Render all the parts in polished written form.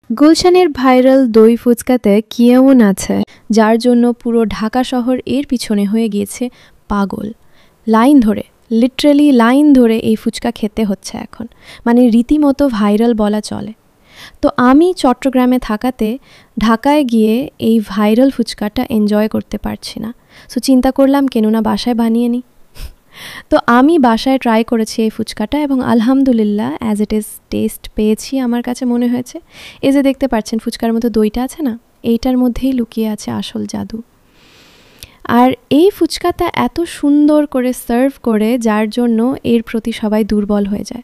গুলশানের ভাইরাল দই ফুচকাতে কি এমন আছে যার জন্য পুরো ঢাকা শহর এর পিছনে হয়ে গিয়েছে পাগল। লাইন ধরে, লিটারালি লাইন ধরে এই ফুচকা খেতে হচ্ছে এখন, মানে রীতিমতো ভাইরাল বলা চলে। তো আমি চট্টগ্রামে থাকাতে ঢাকায় গিয়ে এই ভাইরাল ফুচকাটা এনজয় করতে পারছি না। সো চিন্তা করলাম কেন না বাসায় বানিয়ে নিই। তো আমি বাসায় ট্রাই করেছি এই ফুচকাটা এবং আলহামদুলিল্লাহ অ্যাজ ইট ইজ টেস্ট পেয়েছি। আমার কাছে মনে হয়েছে এই যে দেখতে পাচ্ছেন ফুচকার মতো দইটা আছে না, এইটার মধ্যেই লুকিয়ে আছে আসল জাদু। আর এই ফুচকাটা এত সুন্দর করে সার্ভ করে যার জন্য এর প্রতি সবাই দুর্বল হয়ে যায়।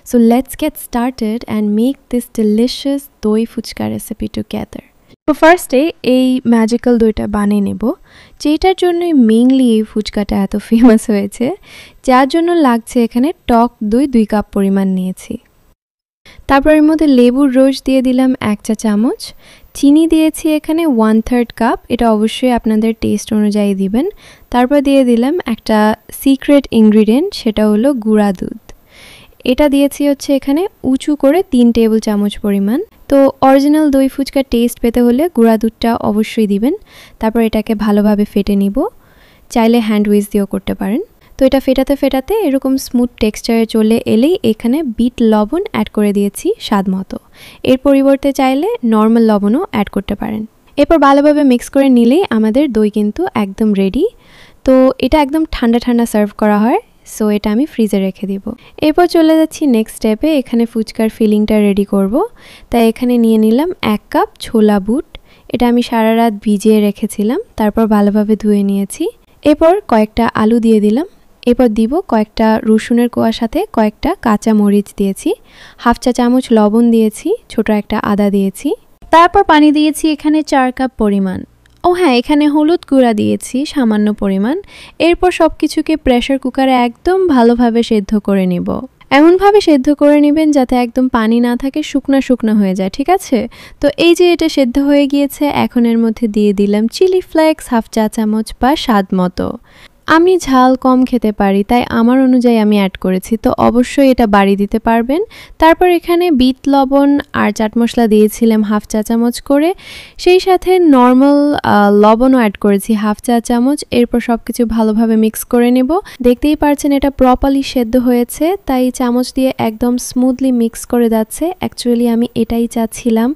So let's get started and make this delicious দই ফুচকা রেসিপি টুগেদার। তো ফার্স্টে এই ম্যাজিক্যাল দইটা বানিয়ে নেব, যেটার জন্য মেইনলি এই ফুচকাটা এত ফেমাস হয়েছে, যার জন্য লাগছে এখানে টক দই 2 কাপ পরিমাণ নিয়েছি। তারপর এর মধ্যে লেবুর রস দিয়ে দিলাম 1 চা চামচ, চিনি দিয়েছি এখানে 1/3 কাপ, এটা অবশ্যই আপনাদের টেস্ট অনুযায়ী দিবেন। তারপর দিয়ে দিলাম একটা সিক্রেট ইনগ্রিডিয়েন্ট, সেটা হলো গুঁড়া দুধ। এটা দিয়েছি হচ্ছে এখানে উঁচু করে 3 টেবিল চামচ পরিমাণ। তো অরিজিনাল দই ফুচকার টেস্ট পেতে হলে গুঁড়া দুধটা অবশ্যই দিবেন। তারপর এটাকে ভালোভাবে ফেটে নিব, চাইলে হ্যান্ড উইচ দিয়েও করতে পারেন। তো এটা ফেটাতে ফেটাতে এরকম স্মুথ টেক্সচারে চলে এলেই এখানে বিট লবণ অ্যাড করে দিয়েছি স্বাদ মতো। এর পরিবর্তে চাইলে নর্মাল লবণও অ্যাড করতে পারেন। এরপর ভালোভাবে মিক্স করে নিলেই আমাদের দই কিন্তু একদম রেডি। তো এটা একদম ঠান্ডা ঠান্ডা সার্ভ করা হয়, সো এটা আমি ফ্রিজে রেখে দিব। এরপর চলে যাচ্ছি নেক্সট স্টেপে। এখানে ফুচকার ফিলিংটা রেডি করব। তাই এখানে নিয়ে নিলাম 1 কাপ ছোলা বুট, এটা আমি সারা রাত ভিজিয়ে রেখেছিলাম, তারপর ভালোভাবে ধুয়ে নিয়েছি। এরপর কয়েকটা আলু দিয়ে দিলাম। এরপর দিব কয়েকটা রসুনের কোয়ার সাথে কয়েকটা কাঁচা মরিচ দিয়েছি, 1/2 চা চামচ লবণ দিয়েছি, ছোট একটা আদা দিয়েছি। তারপর পানি দিয়েছি এখানে 4 কাপ পরিমাণ। ও হ্যাঁ, এখানে হলুদ গুঁড়া দিয়েছি সামান্য পরিমাণ। এরপর সব কিছুকে প্রেশার কুকারে একদম ভালোভাবে সেদ্ধ করে নেব। এমনভাবে সেদ্ধ করে নেবেন যাতে একদম পানি না থাকে, শুকনা শুকনা হয়ে যায়, ঠিক আছে? তো এই যে এটা সেদ্ধ হয়ে গিয়েছে, এখন এর মধ্যে দিয়ে দিলাম চিলি ফ্লেক্স 1/2 চা চামচ বা স্বাদ মতো। আমি ঝাল কম খেতে পারি, তাই আমার অনুযায়ী আমি অ্যাড করেছি, তো অবশ্যই এটা বাড়িয়ে দিতে পারবেন। তারপর এখানে বিট লবণ আর চাট মশলা দিয়েছিলাম 1/2 চা চামচ করে, সেই সাথে নর্মাল লবণও অ্যাড করেছি 1/2 চা চামচ। এরপর সব কিছু ভালোভাবে মিক্স করে নেব। দেখতেই পারছেন এটা প্রপারলি সেদ্ধ হয়েছে, তাই চামচ দিয়ে একদম স্মুথলি মিক্স করে যাচ্ছে। অ্যাকচুয়ালি আমি এটাই চাচ্ছিলাম।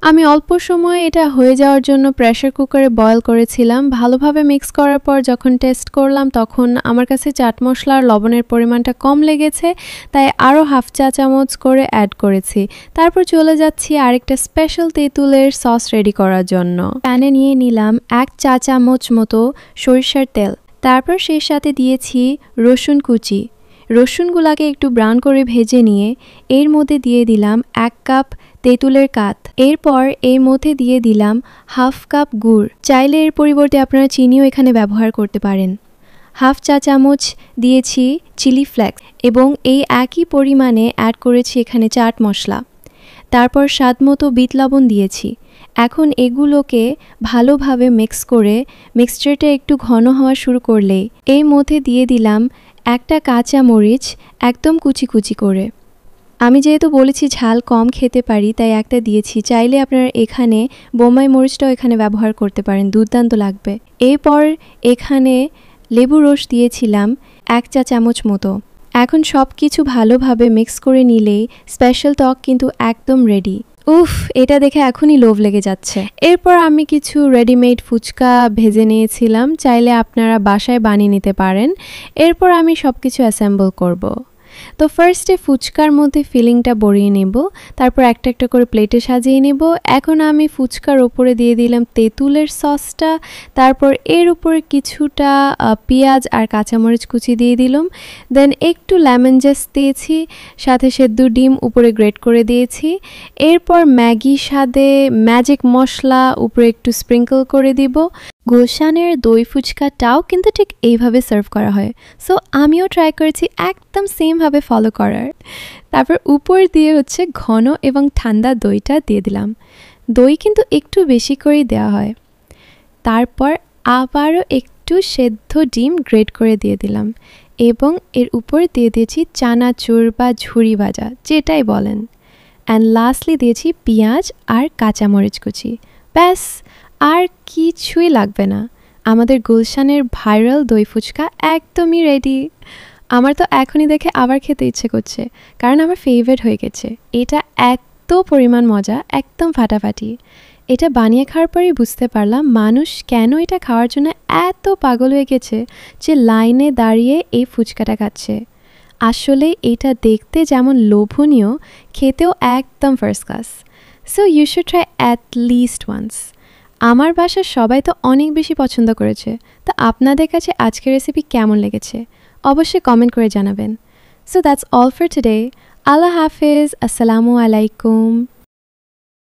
আমি অল্প সময় এটা হয়ে যাওয়ার জন্য প্রেশার কুকারে বয়েল করেছিলাম। ভালোভাবে মিক্স করার পর যখন টেস্ট করলাম তখন আমার কাছে চাট মশলা আর লবণের পরিমাণটা কম লেগেছে, তাই আরও 1/2 চা চামচ করে অ্যাড করেছি। তারপর চলে যাচ্ছি আরেকটা স্পেশাল তেঁতুলের সস রেডি করার জন্য। প্যানে নিয়ে নিলাম 1 চা চামচ মতো সরিষার তেল। তারপর সেই সাথে দিয়েছি রসুন কুচি। রসুনগুলাকে একটু ব্রাউন করে ভেজে নিয়ে এর মধ্যে দিয়ে দিলাম 1 কাপ তেঁতুলের কাত। এরপর এর মধ্যে দিয়ে দিলাম 1/2 কাপ গুড়, চাইলে এর পরিবর্তে আপনারা চিনিও এখানে ব্যবহার করতে পারেন। 1/2 চা চামচ দিয়েছি চিলি ফ্লেক্স এবং এই একই পরিমাণে অ্যাড করেছি এখানে চাট মশলা। তারপর স্বাদ মতো বিট লবণ দিয়েছি। এখন এগুলোকে ভালোভাবে মিক্স করে মিক্সচারটা একটু ঘন হওয়া শুরু করলে এর মধ্যে দিয়ে দিলাম একটা কাঁচা মরিচ একদম কুচি কুচি করে। আমি যেহেতু বলেছি ঝাল কম খেতে পারি, তাই একটা দিয়েছি, চাইলে আপনারা এখানে বোম্বাই মরিচটাও এখানে ব্যবহার করতে পারেন, দুর্দান্ত লাগবে। এরপর এখানে লেবু রস দিয়েছিলাম 1 চা চামচ মতো। এখন সব কিছু ভালোভাবে মিক্স করে নিলেই স্পেশাল টক কিন্তু একদম রেডি। উফ, এটা দেখে এখনই লোভ লেগে যাচ্ছে। এরপর আমি কিছু রেডিমেড ফুচকা ভেজে নিয়েছিলাম, চাইলে আপনারা বাসায় বানিয়ে নিতে পারেন। এরপর আমি সব কিছু অ্যাসেম্বল করব। তো ফার্স্টে ফুচকার মধ্যে ফিলিংটা ভরিয়ে নেব, তারপর একটা একটা করে প্লেটে সাজিয়ে নেব। এখন আমি ফুচকার ওপরে দিয়ে দিলাম তেঁতুলের সসটা, তারপর এর উপরে কিছুটা পেঁয়াজ আর কাঁচামরিচ কুচি দিয়ে দিলাম, দেন একটু লেমন জেস দিয়েছি, সাথে সেদ্ধ ডিম উপরে গ্রেট করে দিয়েছি। এরপর ম্যাগি স্বাদে ম্যাজিক মশলা উপরে একটু স্প্রিঙ্কল করে দিব। গুলশানের দই ফুচকাটাও কিন্তু ঠিক এইভাবে সার্ভ করা হয়, সো আমিও ট্রাই করেছি একদম সেমভাবে ফলো করার। তারপর উপর দিয়ে হচ্ছে ঘন এবং ঠান্ডা দইটা দিয়ে দিলাম। দই কিন্তু একটু বেশি করেই দেওয়া হয়। তারপর আবারও একটু সেদ্ধ ডিম গ্রেট করে দিয়ে দিলাম এবং এর উপর দিয়ে দিয়েছি চানাচুর বা ঝুরি ভাজা, যেটাই বলেন। অ্যান্ড লাস্টলি দিয়েছি পেঁয়াজ আর কাঁচামরিচ কুচি। ব্যাস, আর কিছুই লাগবে না। আমাদের গুলশানের ভাইরাল দই ফুচকা একদমই রেডি। আমার তো এখনই দেখে আবার খেতে ইচ্ছে করছে, কারণ আমার ফেভারিট হয়ে গেছে। এটা এত পরিমাণ মজা, একদম ফাটাফাটি। এটা বানিয়ে খাওয়ার পরেই বুঝতে পারলাম মানুষ কেন এটা খাওয়ার জন্য এত পাগল হয়ে গেছে যে লাইনে দাঁড়িয়ে এই ফুচকাটা খাচ্ছে। আসলে এটা দেখতে যেমন লোভনীয়, খেতেও একদম first class. So you should try at least once. আমার বাসার সবাই তো অনেক বেশি পছন্দ করেছে। তো আপনাদের কাছে আজকের রেসিপি কেমন লেগেছে অবশ্যই কমেন্ট করে জানাবেন। So that's all for today. আল্লাহ হাফিজ, আসসালামু আলাইকুম।